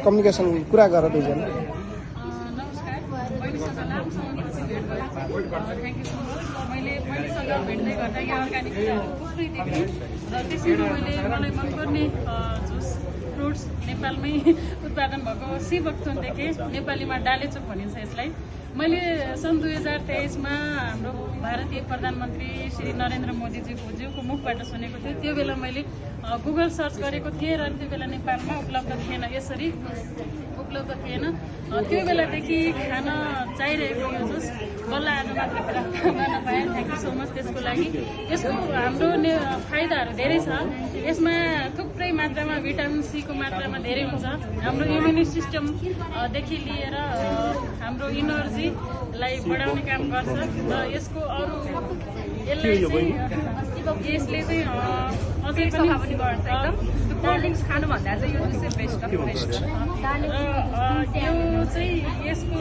Communication कुरा गर दुईजना। नमस्कार, मैले सजला थ्याङ्क यू सो मच। मैलेसँग भेट्दै गर्दा यहाँ अर्ग्यानिक कुराहरू थुप्रै देखेँ र त्यसैमा मलाई मनपर्ने जुस फ्रुट्स नेपालमै उत्पादन भएको सिबक्थुन देखेँ। नेपालीमा डालेचोक भनिन्छ यसलाई। मैले सन् 2023मा हाम्रो भारतीय प्रधानमन्त्री श्री नरेन्द्र मोदीज्यूको मुखबाट सुनेको थिएँ। त्यो बेला मैले गुगल सर्च गरेको थिएँ र त्यो बेला नेपालमा उपलब्ध थिएन, यसरी उपलब्ध थिएन। त्यो बेलादेखि खान चाहिरहेको यो जुस बल्ल आज मात्र प्राप्त गर्न पाएँ। थ्याङ्क यू सो मच त्यसको लागि। यसको हाम्रो फाइदाहरू धेरै छ। यसमा थुप्रै मात्रामा भिटामिन सीको मात्रामा धेरै हुन्छ। हाम्रो इम्युनिटी सिस्टमदेखि लिएर हाम्रो इनर्जीलाई बढाउने काम गर्छ र यसको अरू यसले चाहिँ अझै पनि पनि गर्छ एकदम। कोल्ड ड्रिङ्क्स खानुभन्दा चाहिँ यो चाहिँ बेस्ट अफ बेस्ट। यो चाहिँ यसको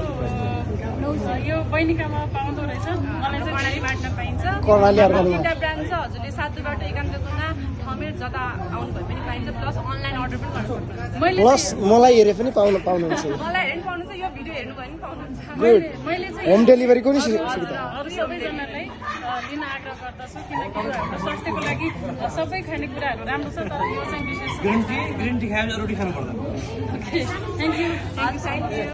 यो बैनिकामा पाउँदो रहेछ। मलाई चाहिँ कर्णाली बाँड्न पाइन्छ। कर्णाली अर्ग्यानिक दुईवटा ब्रान्ड छ। हजुरले सातुबाट एकान्तकुना ठमेर जता आउनुभयो पनि पाइन्छ, प्लस अनलाइन अर्डर पनि गर्नु सक्नुहुन्छ। प्लस मलाई हेरे पनि पाउनुहुन्छ। मलाई हेर्नु पाउनुहुन्छ, यो भिडियो हेर्नु भयो भने पाउनुहुन्छ। मैले चाहिँ होम डेलिभरीको नि सुविधा अरू सबैजनालाई दिन आग्रह गर्दछु, किनकि यो हाम्रो स्वास्थ्यको लागि सबै खानेकुराहरू राम्रो छ, तर यो चाहिँ विशेष ग्रिन टी खायो भने रोटी खानु पर्दैन। Thank you.